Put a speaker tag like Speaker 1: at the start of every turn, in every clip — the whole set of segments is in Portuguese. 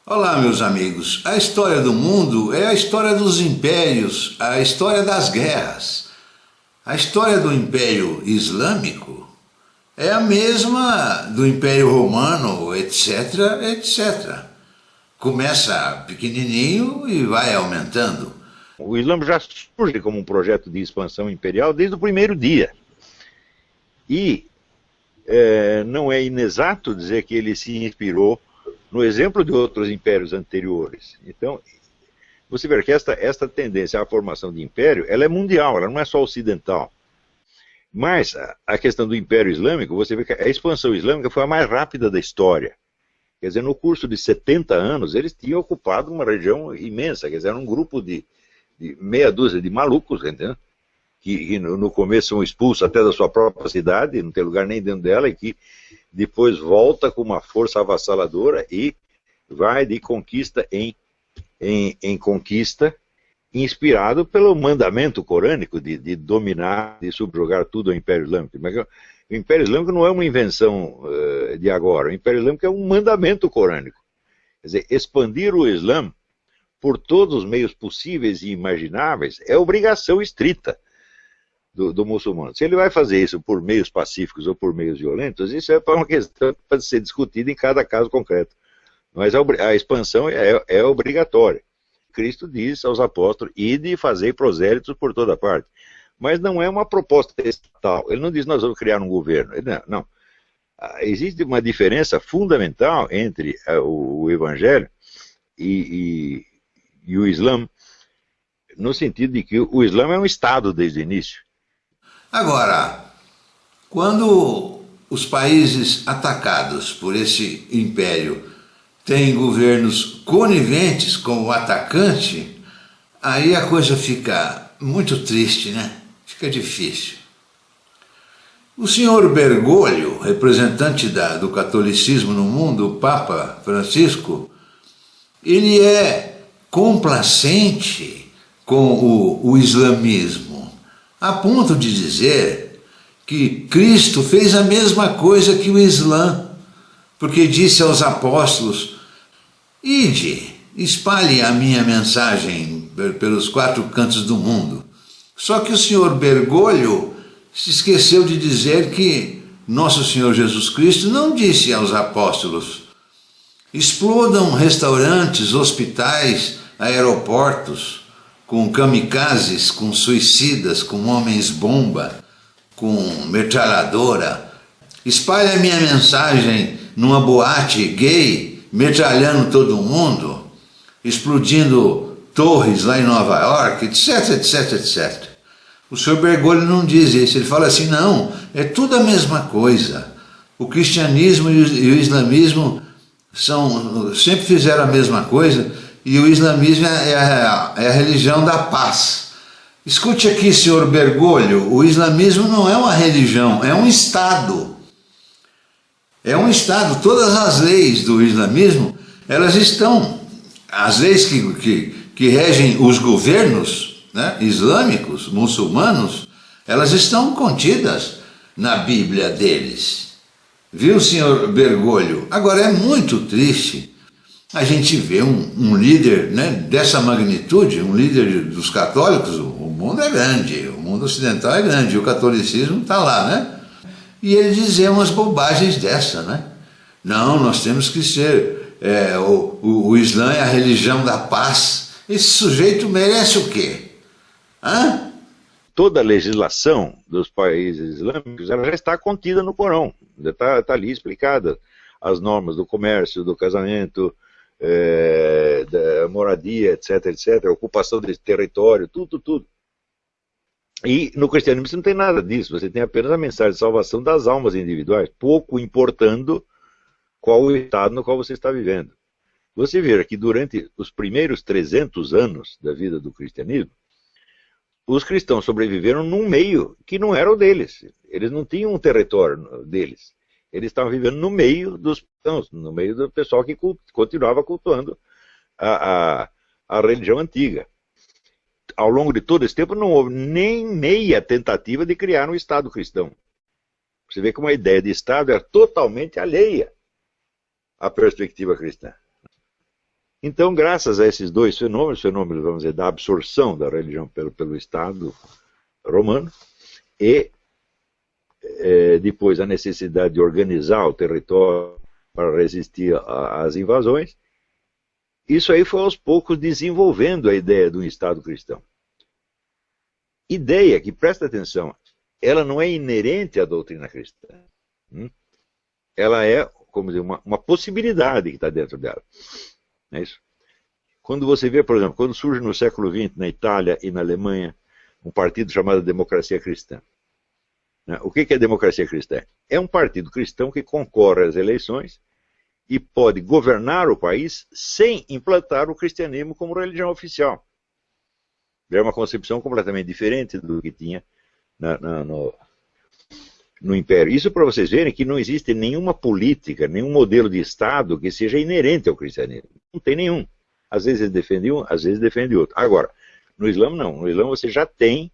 Speaker 1: Olá, meus amigos. A história do mundo é a história dos impérios, a história das guerras. A história do Império Islâmico é a mesma do Império Romano, etc, etc. Começa pequenininho e vai aumentando.
Speaker 2: O Islã já surge como um projeto de expansão imperial desde o primeiro dia. E não é inexato dizer que ele se inspirou no exemplo de outros impérios anteriores. Então, você vê que esta tendência à formação de império, ela é mundial, ela não é só ocidental. Mas a questão do Império Islâmico, você vê que a expansão islâmica foi a mais rápida da história. Quer dizer, no curso de 70 anos, eles tinham ocupado uma região imensa, quer dizer, era um grupo de meia dúzia de malucos, entendeu? Que no começo são expulsos até da sua própria cidade, não tem lugar nem dentro dela, e que depois volta com uma força avassaladora e vai de conquista em conquista, inspirado pelo mandamento corânico de dominar, de subjugar tudo ao Império Islâmico. Mas o Império Islâmico não é uma invenção de agora, o Império Islâmico é um mandamento corânico. Quer dizer, expandir o Islã por todos os meios possíveis e imagináveis é obrigação estrita do muçulmano. Se ele vai fazer isso por meios pacíficos ou por meios violentos, isso é uma questão que pode ser discutida em cada caso concreto. Mas a expansão é obrigatória. Cristo diz aos apóstolos, ide e fazei prosélitos por toda parte. Mas não é uma proposta estatal. Ele não diz, nós vamos criar um governo. Não. Existe uma diferença fundamental entre o Evangelho e o Islã, no sentido de que o Islã é um Estado desde o início.
Speaker 1: Agora, quando os países atacados por esse império têm governos coniventes com o atacante, aí a coisa fica muito triste, né? Fica difícil. O senhor Bergoglio, representante do catolicismo no mundo, o Papa Francisco, ele é complacente com o islamismo, a ponto de dizer que Cristo fez a mesma coisa que o Islã, porque disse aos apóstolos, ide, espalhe a minha mensagem pelos quatro cantos do mundo. Só que o senhor Bergoglio se esqueceu de dizer que nosso Senhor Jesus Cristo não disse aos apóstolos, explodam restaurantes, hospitais, aeroportos, com kamikazes, com suicidas, com homens-bomba, com metralhadora. Espalhe a minha mensagem numa boate gay, metralhando todo mundo, explodindo torres lá em Nova York, etc, etc, etc. O senhor Bergoglio não diz isso, ele fala assim, não, é tudo a mesma coisa. O cristianismo e o islamismo sempre fizeram a mesma coisa, e o islamismo é a religião da paz. Escute aqui, senhor Bergoglio, o islamismo não é uma religião, é um Estado. É um Estado. Todas as leis do islamismo, elas estão, as leis que regem os governos, né, islâmicos, muçulmanos, elas estão contidas na Bíblia deles. Viu, senhor Bergoglio? Agora é muito triste a gente ver um líder, né, dessa magnitude, um líder dos católicos, o mundo é grande, o mundo ocidental é grande, o catolicismo está lá, né? E ele dizer umas bobagens dessa, né? Não, nós temos que ser, o Islã é a religião da paz. Esse sujeito merece o quê? Hã?
Speaker 2: Toda a legislação dos países islâmicos ela já está contida no Corão, já está ali explicada. As normas do comércio, do casamento, da moradia, etc, etc, ocupação desse território, tudo. E no cristianismo você não tem nada disso, você tem apenas a mensagem de salvação das almas individuais, pouco importando qual o estado no qual você está vivendo. Você vê que durante os primeiros 300 anos da vida do cristianismo, os cristãos sobreviveram num meio que não era o deles. Eles não tinham um território deles. Eles estavam vivendo no meio dos cristãos, no meio do pessoal que continuava cultuando a religião antiga. Ao longo de todo esse tempo não houve nem meia tentativa de criar um Estado cristão. Você vê como a ideia de Estado é totalmente alheia à perspectiva cristã. Então, graças a esses dois fenômenos, vamos dizer, da absorção da religião pelo Estado romano e depois a necessidade de organizar o território para resistir às invasões, isso aí foi aos poucos desenvolvendo a ideia de um Estado cristão. Ideia que, presta atenção, ela não é inerente à doutrina cristã. Ela é, como dizer, uma possibilidade que está dentro dela. Não é isso? Quando você vê, por exemplo, quando surge no século XX, na Itália e na Alemanha, um partido chamado Democracia Cristã. O que é a democracia cristã? É um partido cristão que concorre às eleições e pode governar o país sem implantar o cristianismo como religião oficial. É uma concepção completamente diferente do que tinha no Império. Isso para vocês verem que não existe nenhuma política, nenhum modelo de Estado que seja inerente ao cristianismo. Não tem nenhum. Às vezes defende um, às vezes defende outro. Agora, no Islã não. No Islã você já tem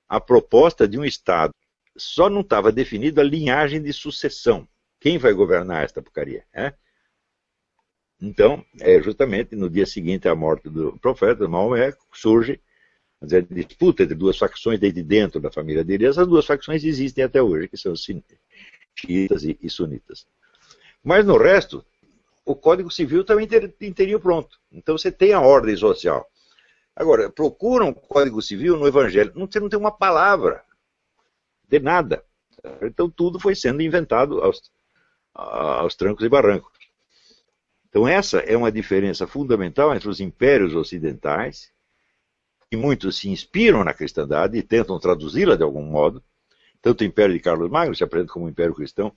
Speaker 2: a proposta de um Estado. Só não estava definida a linhagem de sucessão. Quem vai governar esta porcaria? Então, justamente no dia seguinte à morte do profeta, Maomé, surge a disputa entre duas facções desde dentro da família dele. Essas duas facções existem até hoje, que são os xiitas e sunitas. Mas no resto, o Código Civil também teria pronto. Então você tem a ordem social. Agora, procuram o Código Civil no Evangelho. Você não tem uma palavra de nada. Então tudo foi sendo inventado aos trancos e barrancos. Então essa é uma diferença fundamental entre os impérios ocidentais, que muitos se inspiram na cristandade e tentam traduzi-la de algum modo. Tanto o Império de Carlos Magno se apresenta como um Império Cristão.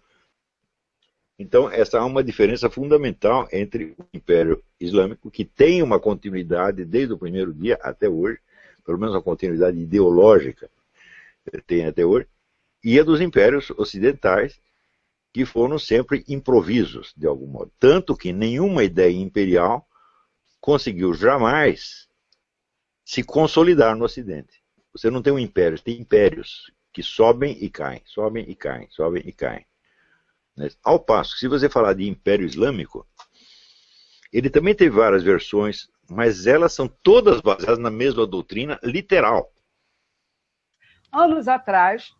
Speaker 2: Então essa é uma diferença fundamental entre o Império Islâmico, que tem uma continuidade desde o primeiro dia até hoje, pelo menos uma continuidade ideológica tem até hoje, e a dos impérios ocidentais, que foram sempre improvisos, de algum modo. Tanto que nenhuma ideia imperial conseguiu jamais se consolidar no Ocidente. Você não tem um império, você tem impérios que sobem e caem, sobem e caem, sobem e caem. Ao passo que, se você falar de Império Islâmico, ele também teve várias versões, mas elas são todas baseadas na mesma doutrina literal.
Speaker 3: Anos atrás,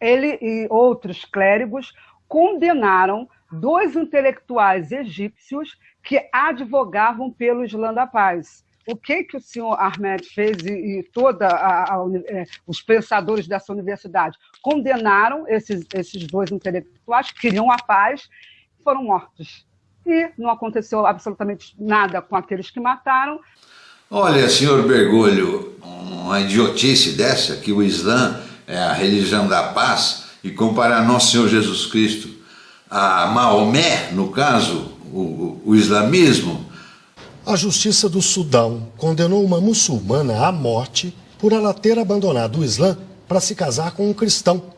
Speaker 3: ele e outros clérigos condenaram 2 intelectuais egípcios que advogavam pelo Islã da Paz. O que o senhor Ahmed fez e todos os pensadores dessa universidade? Condenaram esses 2 intelectuais que queriam a paz e foram mortos. E não aconteceu absolutamente nada com aqueles que mataram.
Speaker 1: Olha, senhor Bergoglio, uma idiotice dessa, que o Islã é a religião da paz, e comparar Nosso Senhor Jesus Cristo a Maomé, no caso, o islamismo.
Speaker 4: A Justiça do Sudão condenou uma muçulmana à morte por ela ter abandonado o Islã para se casar com um cristão.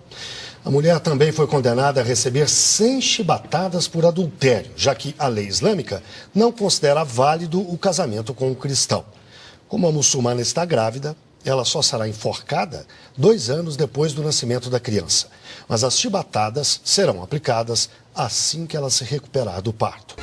Speaker 4: A mulher também foi condenada a receber 100 chibatadas por adultério, já que a lei islâmica não considera válido o casamento com um cristão. Como a muçulmana está grávida, ela só será enforcada 2 anos depois do nascimento da criança. Mas as chibatadas serão aplicadas assim que ela se recuperar do parto.